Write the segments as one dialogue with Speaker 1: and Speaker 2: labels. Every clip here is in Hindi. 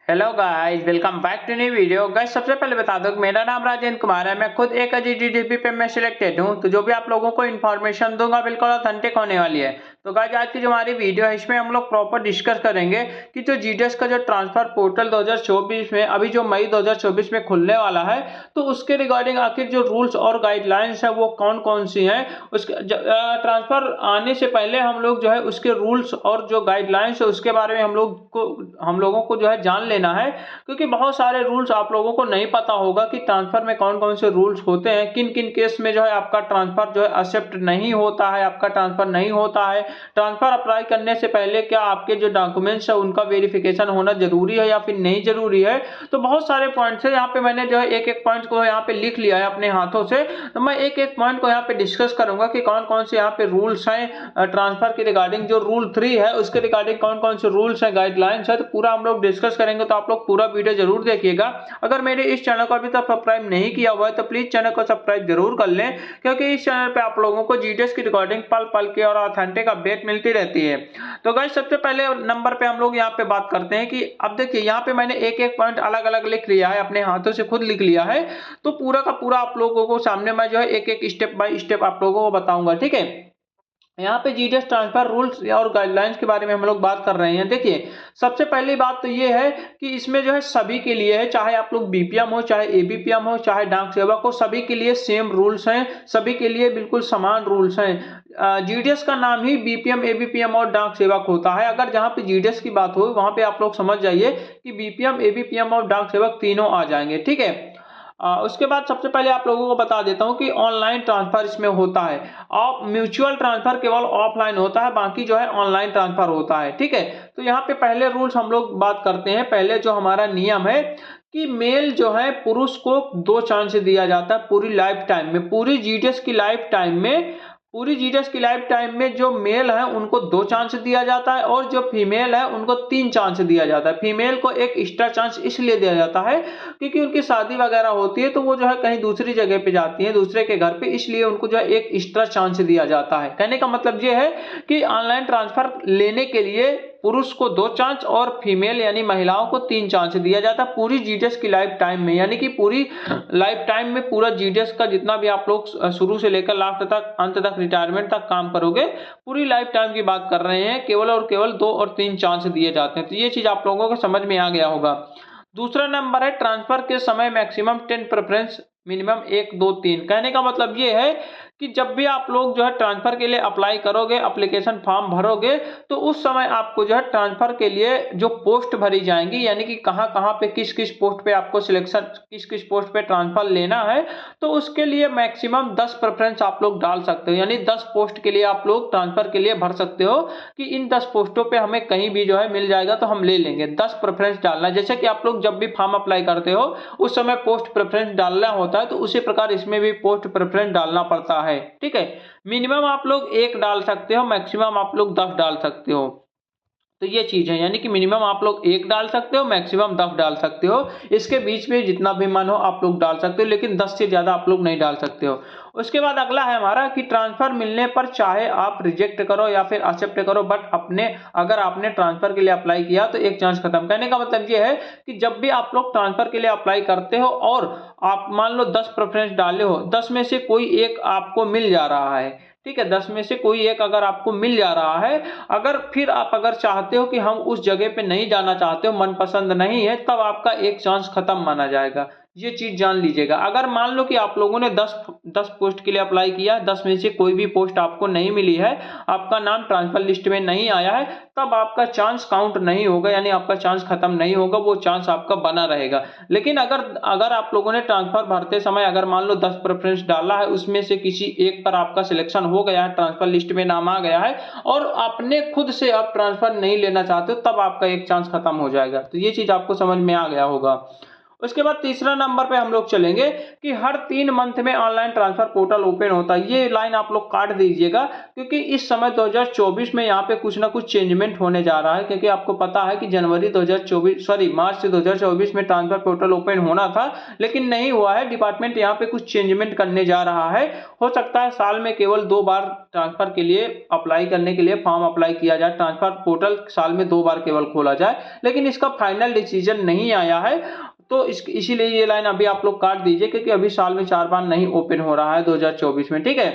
Speaker 1: Hello guys, welcome back to new video. Guys, सबसे पहले बता दो कि मेरा नाम राजेंद्र कुमार है। मैं खुद एक जीडीपी पे मैं सिलेक्टेड हूं, तो जो भी आप लोगों को इन्फॉर्मेशन दूंगा बिल्कुल ऑथेंटिक होने वाली है। तो गाइस, आज की जो हमारी वीडियो है इसमें हम लोग प्रॉपर डिस्कस करेंगे कि जो जीडीएस का जो ट्रांसफर पोर्टल 2024 में अभी जो मई 2024 में खुलने वाला है, तो उसके रिगार्डिंग आखिर जो रूल्स और गाइडलाइंस है वो कौन कौन सी हैं। उसके ट्रांसफर आने से पहले हम लोग जो है उसके रूल्स और जो गाइडलाइंस है उसके बारे में हम लोगों को जो है जान लेना है, क्योंकि बहुत सारे रूल्स आप लोगों को नहीं पता होगा कि ट्रांसफर में कौन कौन से रूल्स होते हैं, किन किन केस में जो है आपका ट्रांसफर जो है एक्सेप्ट नहीं होता है, आपका ट्रांसफर नहीं होता है। ट्रांसफर अप्लाई करने से पहले क्या आपके जो डॉक्यूमेंट्स है उनका वेरिफिकेशन होना जरूरी है या फिर नहीं जरूरी है। तो बहुत सारे पॉइंट्स है, यहाँ पे मैंने जो है एक एक पॉइंट को यहाँ पे लिख लिया है अपने हाथों से। तो मैं एक एक पॉइंट को यहाँ पे डिस्कस करूंगा कि कौन कौन से यहाँ पे रूल्स हैं ट्रांसफर के रिगार्डिंग। जो रूल 3 है उसके रिगार्डिंग कौन कौन से रूल्स है, गाइडलाइंस है, तो पूरा हम लोग डिस्कस करेंगे। तो आप लोग पूरा वीडियो जरूर देखिएगा। अगर मेरे इस चैनल को अभी तक सब्सक्राइब नहीं किया हुआ है तो प्लीज चैनल को सब्सक्राइब जरूर कर लें, क्योंकि इस चैनल पे आप लोगों को जीडीएस की रिकॉर्डिंग पल पल के और ऑथेंटिक अपडेट मिलती रहती है। तो गाइस, सबसे पहले नंबर पे हम लोग यहाँ पे बात करते हैं कि अब देखिए यहाँ पे मैंने एक एक पॉइंट अलग अलग लिख लिया है, अपने हाथों से खुद लिख लिया है। तो पूरा का पूरा आप लोगों को सामने मैं जो है एक एक स्टेप बाय स्टेप आप लोगों को बताऊंगा, ठीक है। यहाँ पे जीडीएस ट्रांसफर रूल्स और गाइडलाइंस के बारे में हम लोग बात कर रहे हैं। देखिए, सबसे पहली बात तो ये है कि इसमें जो है सभी के लिए है, चाहे आप लोग बीपीएम हो, चाहे एबीपीएम हो, चाहे डाक सेवक हो, सभी के लिए सेम रूल्स हैं, सभी के लिए बिल्कुल समान रूल्स हैं। जीडीएस का नाम ही बीपीएम, एबीपीएम और डाक सेवक होता है। अगर जहां पे जीडीएस की बात हो वहां पे आप लोग समझ जाइए कि बीपीएम, एबीपीएम और डाक सेवक तीनों आ जाएंगे, ठीक है। उसके बाद सबसे पहले आप लोगों को बता देता हूं कि ऑनलाइन ट्रांसफर इसमें होता है। और म्यूचुअल ट्रांसफर केवल ऑफलाइन होता है, बाकी जो है ऑनलाइन ट्रांसफर होता है, ठीक है। तो यहाँ पे पहले रूल्स हम लोग बात करते हैं। पहले जो हमारा नियम है कि मेल जो है पुरुष को 2 चांस दिया जाता है पूरी लाइफ टाइम में। पूरी जीडीएस की लाइफ टाइम में जो मेल है उनको 2 चांस दिया जाता है और जो फीमेल है उनको 3 चांस दिया जाता है। फीमेल को एक एक्स्ट्रा चांस इसलिए दिया जाता है क्योंकि उनकी शादी वगैरह होती है, तो वो जो है कहीं दूसरी जगह पे जाती है, दूसरे के घर पे, इसलिए उनको जो है एक एक्स्ट्रा चांस दिया जाता है। कहने का मतलब ये है कि ऑनलाइन ट्रांसफर लेने के लिए पुरुष को 2 चांस और फीमेल यानी महिलाओं को 3 चांस दिया जाता है पूरी जीडीएस की लाइफ टाइम में। यानी कि पूरी लाइफ टाइम में पूरा जीडीएस का जितना भी आप लोग शुरू से लेकर लास्ट तक, अंत तक, रिटायरमेंट तक काम करोगे, पूरी लाइफ टाइम की बात कर रहे हैं, केवल और केवल 2 और 3 चांस दिए जाते हैं। तो ये चीज आप लोगों को समझ में आ गया होगा। दूसरा नंबर है ट्रांसफर के समय मैक्सिमम 10 प्रेफरेंस, मिनिमम 1 2 3। कहने का मतलब ये है कि जब भी आप लोग जो है ट्रांसफर के लिए अप्लाई करोगे, एप्लीकेशन फॉर्म भरोगे, तो उस समय आपको जो है ट्रांसफर के लिए जो पोस्ट भरी जाएंगी, यानी कि कहां कहां पे किस किस पोस्ट पे आपको सिलेक्शन, किस किस पोस्ट पे ट्रांसफर लेना है, तो उसके लिए मैक्सिमम 10 प्रेफरेंस आप लोग डाल सकते हो। यानी 10 पोस्ट के लिए आप लोग ट्रांसफर के लिए भर सकते हो कि इन 10 पोस्टों पे हमें कहीं भी जो है मिल जाएगा तो हम ले लेंगे। 10 प्रेफरेंस डालना, जैसे कि आप लोग जब भी फॉर्म अप्लाई करते हो उस समय पोस्ट प्रेफरेंस डालना होता है, तो उसी प्रकार इसमें भी पोस्ट प्रेफरेंस डालना पड़ता है, ठीक है। मिनिमम आप लोग 1 डाल सकते हो, मैक्सिमम आप लोग 10 डाल सकते हो। तो ये चीज है, यानी कि मिनिमम आप लोग 1 डाल सकते हो, मैक्सिमम 10 डाल सकते हो। इसके बीच में जितना भी मन हो आप लोग डाल सकते हो, लेकिन 10 से ज्यादा आप लोग नहीं डाल सकते हो। उसके बाद अगला है हमारा कि ट्रांसफर मिलने पर चाहे आप रिजेक्ट करो या फिर एक्सेप्ट करो, बट अगर आपने ट्रांसफर के लिए अप्लाई किया तो एक चांस खत्म। कहने का मतलब ये है कि जब भी आप लोग ट्रांसफर के लिए अप्लाई करते हो और आप मान लो 10 प्रेफरेंस डाले हो, 10 में से कोई एक आपको मिल जा रहा है, ठीक है, 10 में से कोई एक अगर आपको मिल जा रहा है, अगर फिर आप अगर चाहते हो कि हम उस जगह पे नहीं जाना चाहते हो, मनपसंद नहीं है, तब आपका एक चांस खत्म माना जाएगा। ये चीज जान लीजिएगा। अगर मान लो कि आप लोगों ने 10 पोस्ट के लिए अप्लाई किया, 10 में से कोई भी पोस्ट आपको नहीं मिली है, आपका नाम ट्रांसफर लिस्ट में नहीं आया है, तब आपका चांस काउंट नहीं होगा, यानी आपका चांस खत्म नहीं होगा, वो चांस आपका बना रहेगा। लेकिन अगर अगर आप लोगों ने ट्रांसफर भरते समय अगर मान लो 10 प्रेफरेंस डाला है, उसमें से किसी एक पर आपका सिलेक्शन हो गया है, ट्रांसफर लिस्ट में नाम आ गया है, और आपने खुद से आप ट्रांसफर नहीं लेना चाहते हो, तब आपका एक चांस खत्म हो जाएगा। तो ये चीज आपको समझ में आ गया होगा। उसके बाद तीसरा नंबर पे हम लोग चलेंगे कि हर 3 मंथ में ऑनलाइन ट्रांसफर पोर्टल ओपन होता है। ये लाइन आप लोग काट दीजिएगा, क्योंकि इस समय 2024 में यहाँ पे कुछ ना कुछ चेंजमेंट होने जा रहा है, क्योंकि आपको पता है कि मार्च 2024 में ट्रांसफर पोर्टल ओपन होना था, लेकिन नहीं हुआ है। डिपार्टमेंट यहाँ पे कुछ चेंजमेंट करने जा रहा है। हो सकता है साल में केवल 2 बार ट्रांसफर के लिए अप्लाई करने के लिए फॉर्म अप्लाई किया जाए, ट्रांसफर पोर्टल साल में 2 बार केवल खोला जाए, लेकिन इसका फाइनल डिसीजन नहीं आया है। तो इसीलिए ये लाइन अभी आप लोग काट दीजिए, क्योंकि अभी साल में 4 बार नहीं ओपन हो रहा है 2024 में, ठीक है।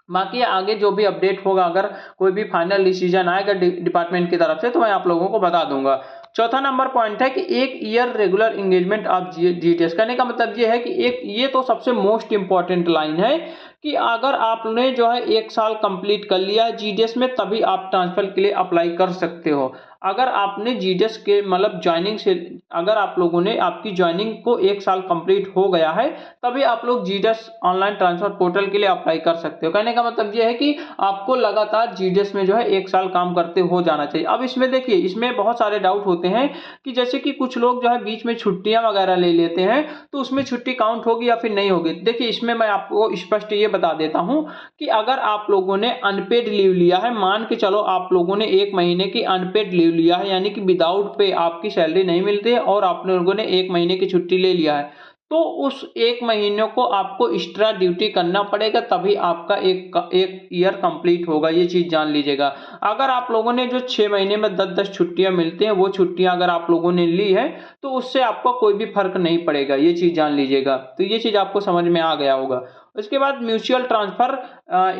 Speaker 1: बाकी आगे जो भी अपडेट होगा, अगर कोई भी फाइनल डिसीजन आएगा डिपार्टमेंट की तरफ से, तो मैं आप लोगों को बता दूंगा। चौथा नंबर पॉइंट है कि 1 year regular engagement of GTS. कहने का मतलब ये है कि ये तो सबसे मोस्ट इंपॉर्टेंट लाइन है कि अगर आपने जो है 1 साल कंप्लीट कर लिया है जीडीएस में, तभी आप ट्रांसफर के लिए अप्लाई कर सकते हो। अगर आपने जीडीएस के मतलब ज्वाइनिंग से, अगर आप लोगों ने आपकी ज्वाइनिंग को 1 साल कंप्लीट हो गया है, तभी आप लोग जीडीएस ऑनलाइन ट्रांसफर पोर्टल के लिए अप्लाई कर सकते हो। कहने का मतलब ये है कि आपको लगातार जीडीएस में जो है 1 साल काम करते हो जाना चाहिए। अब इसमें देखिए, इसमें बहुत सारे डाउट होते हैं कि जैसे कि कुछ लोग जो है बीच में छुट्टियां वगैरह ले लेते हैं, तो उसमें छुट्टी काउंट होगी या फिर नहीं होगी। देखिए, इसमें मैं आपको स्पष्ट ये बता देता हूं कि अगर आप लोगों ने अनपेड लीव लिया है, मान के चलो आप लोगों ने 1 महीने की अनपेड लीव लिया है, यानी कि विदाउट पे आपकी सैलरी नहीं मिलती है, और आप लोगों ने 1 महीने की छुट्टी ले लिया है, तो उस 1 महीने को आपको एक्स्ट्रा ड्यूटी करना पड़ेगा, तभी आपका एक ईयर कंप्लीट होगा। ये चीज जान लीजिएगा। अगर आप लोगों ने जो 6 महीने में 10-10 छुट्टियां मिलती हैं, वो छुट्टियां अगर आप लोगों ने ली है, तो उससे आपको कोई भी फर्क नहीं पड़ेगा। ये चीज जान लीजिएगा। तो ये चीज आपको समझ में आ गया होगा। उसके बाद म्यूचुअल ट्रांसफर,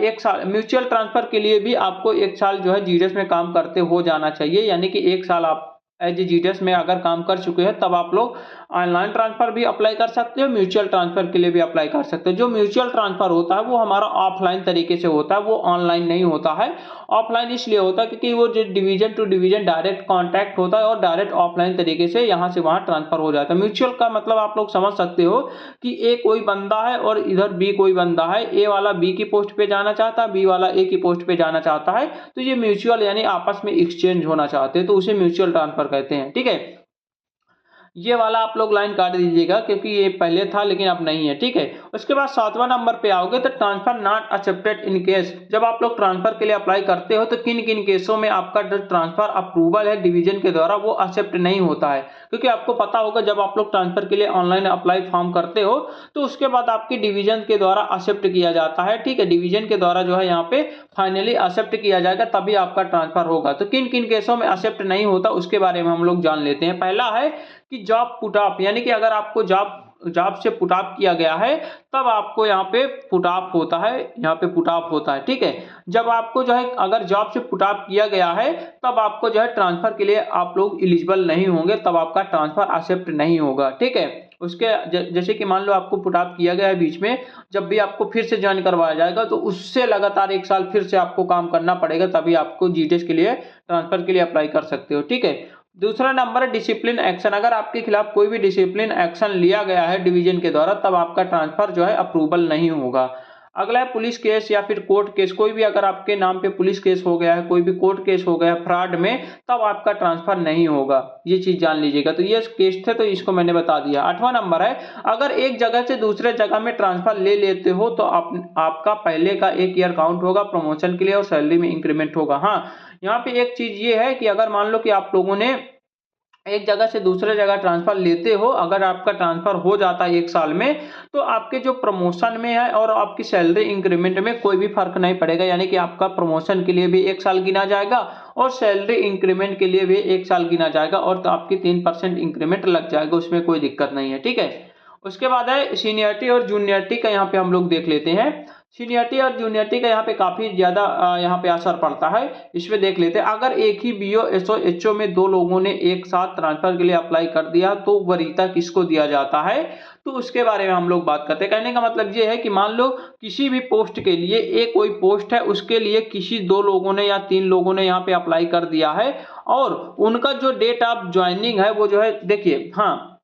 Speaker 1: 1 साल म्यूचुअल ट्रांसफर के लिए भी आपको 1 साल जो है जीडीएस में काम करते हो जाना चाहिए, यानी कि 1 साल आप एज ए जीडीएस में अगर काम कर चुके हैं, तब आप लोग ऑनलाइन ट्रांसफर भी अप्लाई कर सकते हो, म्यूचुअल ट्रांसफर के लिए भी अप्लाई कर सकते हो। जो म्यूचुअल ट्रांसफर होता है वो हमारा ऑफलाइन तरीके से होता है, वो ऑनलाइन नहीं होता है। ऑफलाइन इसलिए होता है क्योंकि वो जो division to division direct contact होता है, और डायरेक्ट ऑफलाइन तरीके से यहाँ से वहाँ ट्रांसफर हो जाता है। म्यूचुअल का मतलब आप लोग समझ सकते हो कि ए कोई बंदा है और इधर बी कोई बंदा है, ए वाला बी की पोस्ट पे जाना चाहता है, बी वाला ए की पोस्ट पे जाना चाहता है, तो ये म्यूचुअल यानी आपस में एक्सचेंज होना चाहते हैं, तो उसे म्यूचुअल ट्रांसफर कहते हैं, ठीक है। ये वाला आप लोग लाइन काट दीजिएगा, क्योंकि ये पहले था लेकिन अब नहीं है, ठीक है। उसके बाद 7वां नंबर पे आओगे तो transfer not accepted in case. जब आप लोग ट्रांसफर के लिए अप्लाई करते हो, तो किन किन केसों में आपका जो ट्रांसफर अप्रूवल है डिवीजन के द्वारा, वो एक्सेप्ट नहीं होता है। क्योंकि आपको पता होगा, जब आप लोग ट्रांसफर के लिए ऑनलाइन अप्लाई फॉर्म करते हो, तो उसके बाद आपकी डिवीजन के द्वारा एक्सेप्ट किया जाता है, ठीक है। डिवीजन के द्वारा जो है यहाँ पे फाइनली एक्सेप्ट किया जाएगा, तभी आपका ट्रांसफर होगा। तो किन किन केसों में एक्सेप्ट नहीं होता, उसके बारे में हम लोग जान लेते हैं। पहला है कि जॉब पुट ऑफ, यानी कि अगर आपको जॉब से पुट ऑफ किया गया है, तब आपको यहाँ पे पुट ऑफ होता है, यहाँ पे पुट ऑफ होता है, ठीक है। जब आपको जो है अगर जॉब से पुट ऑफ किया गया है, तब आपको जो है ट्रांसफर के लिए आप लोग एलिजिबल नहीं होंगे, तब आपका ट्रांसफर एक्सेप्ट नहीं होगा, ठीक है। उसके जैसे कि मान लो आपको पुट ऑफ किया गया है बीच में, जब भी आपको फिर से ज्वाइन करवाया जाएगा, तो उससे लगातार 1 साल फिर से आपको काम करना पड़ेगा, तभी आपको जीडीएस के लिए ट्रांसफर के लिए अप्लाई कर सकते हो, ठीक है। दूसरा नंबर है डिसिप्लिन एक्शन। अगर आपके खिलाफ कोई भी डिसिप्लिन एक्शन लिया गया है डिवीजन के द्वारा, तब आपका ट्रांसफर जो है अप्रूवल नहीं होगा। अगला है पुलिस केस या फिर कोर्ट केस। कोई भी अगर आपके नाम पे पुलिस केस हो गया है, कोई भी कोर्ट केस हो गया है फ्रॉड में, तब आपका ट्रांसफर नहीं होगा। ये चीज जान लीजिएगा। तो ये केस थे, तो इसको मैंने बता दिया। 8वां नंबर है, अगर एक जगह से दूसरे जगह में ट्रांसफर ले लेते हो, तो आपका पहले का 1 ईयर काउंट होगा प्रमोशन के लिए, और सैलरी में इंक्रीमेंट होगा। हाँ, यहाँ पे एक चीज ये है कि अगर मान लो कि आप लोगों ने एक जगह से दूसरे जगह ट्रांसफर लेते हो, अगर आपका ट्रांसफर हो जाता है 1 साल में, तो आपके जो प्रमोशन में है और आपकी सैलरी इंक्रीमेंट में कोई भी फर्क नहीं पड़ेगा। यानी कि आपका प्रमोशन के लिए भी 1 साल गिना जाएगा, और सैलरी इंक्रीमेंट के लिए भी 1 साल गिना जाएगा, और तो आपकी 3% इंक्रीमेंट लग जाएगा, उसमें कोई दिक्कत नहीं है, ठीक है। उसके बाद है सीनियरिटी और जूनियरिटी का, यहाँ पे हम लोग देख लेते हैं। सीनियरिटी और जूनियरिटी का यहाँ पे काफी ज्यादा यहाँ पे असर पड़ता है, इसमें देख लेते हैं। अगर एक ही बीओ एसओ एचओ में 2 लोगों ने एक साथ ट्रांसफर के लिए अप्लाई कर दिया, तो वरीयता किसको दिया जाता है, तो उसके बारे में हम लोग बात करते हैं। कहने का मतलब ये है कि मान लो किसी भी पोस्ट के लिए, एक कोई पोस्ट है, उसके लिए किसी 2 लोगों ने या 3 लोगों ने यहाँ पे अप्लाई कर दिया है, और उनका जो डेट ऑफ ज्वाइनिंग है वो जो है, देखिए, हाँ,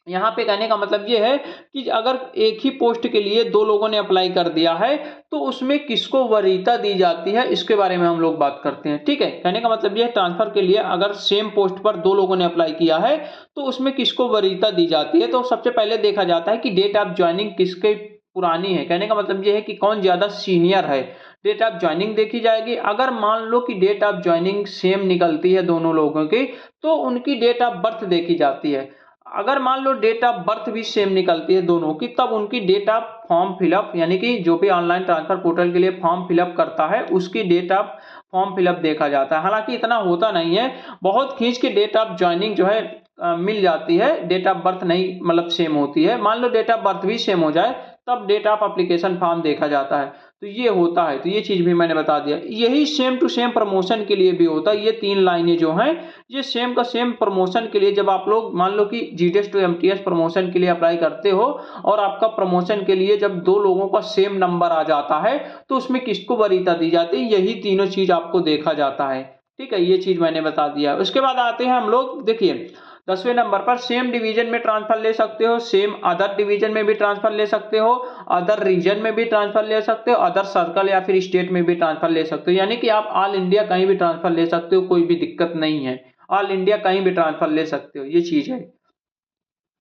Speaker 1: यहाँ पे कहने का मतलब ये है कि अगर एक ही पोस्ट के लिए दो लोगों ने अप्लाई कर दिया है तो उसमें किसको वरीयता दी जाती है, इसके बारे में हम लोग बात करते हैं। ठीक है, कहने का मतलब ये है ट्रांसफर के लिए अगर सेम पोस्ट पर दो लोगों ने अप्लाई किया है तो उसमें किसको वरीयता दी जाती है। तो सबसे पहले देखा जाता है कि डेट ऑफ ज्वाइनिंग किसके पुरानी है। कहने का मतलब ये है कि कौन ज्यादा सीनियर है, डेट ऑफ ज्वाइनिंग देखी जाएगी। अगर मान लो कि डेट ऑफ ज्वाइनिंग सेम निकलती है दोनों लोगों की तो उनकी डेट ऑफ बर्थ देखी जाती है। अगर मान लो डेट ऑफ बर्थ भी सेम निकलती है दोनों की, तब उनकी डेट ऑफ फॉर्म फिलअप, यानी कि जो भी ऑनलाइन ट्रांसफर पोर्टल के लिए फॉर्म फिलअप करता है उसकी डेट ऑफ फॉर्म फिलअप देखा जाता है। हालांकि इतना होता नहीं है, बहुत खींच के डेट ऑफ ज्वाइनिंग जो है मिल जाती है, डेट ऑफ बर्थ नहीं मतलब सेम होती है। मान लो डेट ऑफ बर्थ भी सेम हो जाए तब डेट ऑफ एप्लीकेशन फॉर्म देखा जाता है। तो ये होता है, तो ये चीज भी मैंने बता दिया। यही सेम टू सेम प्रमोशन के लिए भी होता है। ये तीन लाइनें जो हैं ये सेम का सेम प्रमोशन के लिए, जब आप लोग मान लो कि जीडीएस टू एमटीएस प्रमोशन के लिए अप्लाई करते हो और आपका प्रमोशन के लिए जब दो लोगों का सेम नंबर आ जाता है तो उसमें किसको वरीयता दी जाती है, यही तीनों चीज आपको देखा जाता है। ठीक है, ये चीज मैंने बता दिया। उसके बाद आते हैं हम लोग, देखिए 10वें नंबर पर सेम डिवीजन में ट्रांसफर ले सकते हो, सेम अदर डिवीजन में भी ट्रांसफर ले सकते हो, अदर रीजन में भी ट्रांसफर ले सकते हो, अदर सर्कल या फिर स्टेट में भी ट्रांसफर ले सकते हो। यानी कि आप ऑल इंडिया कहीं भी ट्रांसफर ले सकते हो, कोई भी दिक्कत नहीं है, ऑल इंडिया कहीं भी ट्रांसफर ले सकते हो, ये चीज है।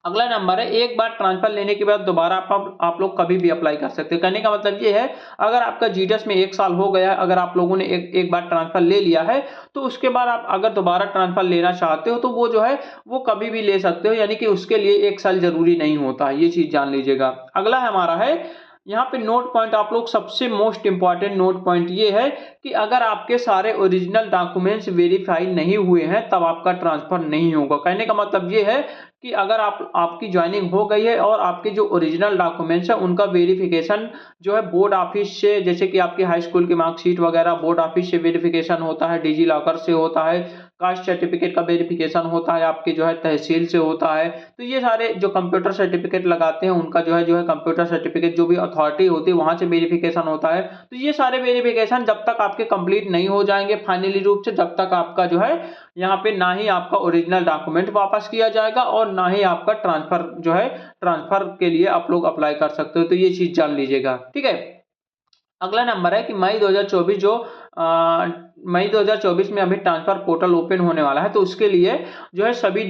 Speaker 1: अगला नंबर है एक बार ट्रांसफर लेने के बाद दोबारा आप लोग कभी भी अप्लाई कर सकते हो। कहने का मतलब ये है अगर आपका जीडीएस में 1 साल हो गया है, अगर आप लोगों ने एक बार ट्रांसफर ले लिया है तो उसके बाद आप अगर दोबारा ट्रांसफर लेना चाहते हो तो वो जो है वो कभी भी ले सकते हो, यानी कि उसके लिए 1 साल जरूरी नहीं होता है, ये चीज जान लीजिएगा। अगला हमारा है यहाँ पे नोट पॉइंट, आप लोग सबसे मोस्ट इंपॉर्टेंट नोट पॉइंट ये है कि अगर आपके सारे ओरिजिनल डॉक्यूमेंट्स वेरीफाई नहीं हुए हैं तब आपका ट्रांसफर नहीं होगा। कहने का मतलब ये है कि अगर आपकी ज्वाइनिंग हो गई है और आपके जो ओरिजिनल डॉक्यूमेंट्स है उनका वेरिफिकेशन जो है बोर्ड ऑफिस से, जैसे कि आपकी हाई स्कूल की मार्कशीट वगैरह बोर्ड ऑफिस से वेरिफिकेशन होता है, डिजी लॉकर से होता है, कास्ट सर्टिफिकेट का वेरिफिकेशन होता है, आपके जो है तहसील से होता है। तो ये सारे जो कंप्यूटर सर्टिफिकेट लगाते हैं उनका जो है कंप्यूटर सर्टिफिकेट जो भी अथॉरिटी होती है वहां से वेरिफिकेशन होता है। तो ये सारे वेरिफिकेशन जब तक आपके कंप्लीट नहीं हो जाएंगे फाइनली रूप से, जब तक आपका जो है यहाँ पे ना ही आपका ओरिजिनल डॉक्यूमेंट वापस किया जाएगा और ना ही आपका ट्रांसफर जो है ट्रांसफर के लिए आप लोग अप्लाई कर सकते हो। तो ये चीज जान लीजिएगा, ठीक है। अगला नंबर है कि मई 2024 मई 2024 में अभी ट्रांसफर पोर्टल ओपन होने वाला है, तो उसके लिए जो है सभी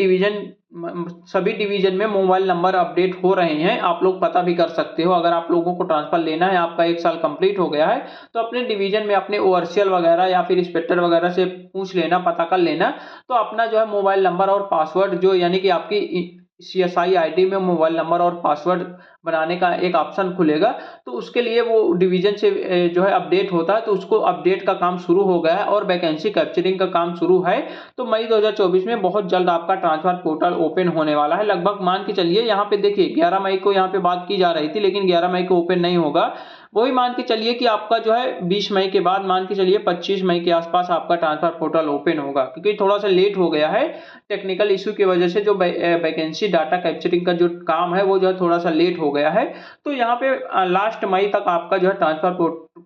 Speaker 1: डिवीजन में मोबाइल नंबर अपडेट हो रहे हैं। आप लोग पता भी कर सकते हो, अगर आप लोगों को ट्रांसफर लेना है, आपका 1 साल कंप्लीट हो गया है तो अपने डिवीजन में अपने ओवरसीएल वगैरह या फिर इंस्पेक्टर वगैरह से पूछ लेना, पता कर लेना। तो अपना जो है मोबाइल नंबर और पासवर्ड जो यानी कि आपकी CSI ID में मोबाइल नंबर और पासवर्ड बनाने का एक ऑप्शन खुलेगा, तो उसके लिए वो डिवीजन से जो है अपडेट होता है, तो उसको अपडेट का काम शुरू हो गया है और वैकेंसी कैप्चरिंग का काम शुरू है। तो मई 2024 में बहुत जल्द आपका ट्रांसफर पोर्टल ओपन होने वाला है। लगभग मान के चलिए यहाँ पे देखिए 11 मई को यहाँ पे बात की जा रही थी, लेकिन 11 मई को ओपन नहीं होगा। वही मान के चलिए कि आपका जो है 20 मई के बाद मान के चलिए 25 मई के आसपास आपका ट्रांसफर पोर्टल ओपन होगा, क्योंकि थोड़ा सा लेट हो गया है टेक्निकल इशू की वजह से। जो वैकेंसी डाटा कैप्चरिंग का जो काम है वो जो है थोड़ा सा लेट हो गया है। तो यहाँ पे लास्ट मई तक आपका जो है ट्रांसफर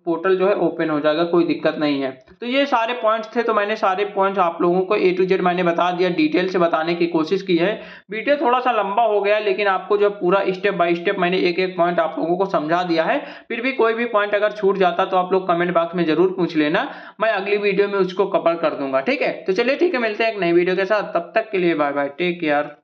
Speaker 1: पोर्टल जो है ओपन हो जाएगा, कोई दिक्कत नहीं है। तो ये सारे पॉइंट्स थे, तो मैंने सारे पॉइंट्स आप लोगों को A to Z मैंने बता दिया, डिटेल से बताने की कोशिश की है। वीडियो थोड़ा सा लंबा हो गया लेकिन आपको जो पूरा स्टेप बाय स्टेप मैंने एक एक पॉइंट आप लोगों को समझा दिया है। फिर भी कोई भी पॉइंट अगर छूट जाता तो आप लोग कमेंट बॉक्स में जरूर पूछ लेना, मैं अगली वीडियो में उसको कवर कर दूंगा। ठीक है, तो चलिए ठीक है, मिलते हैं एक नई वीडियो के साथ, तब तक के लिए बाय बाय, टेक केयर।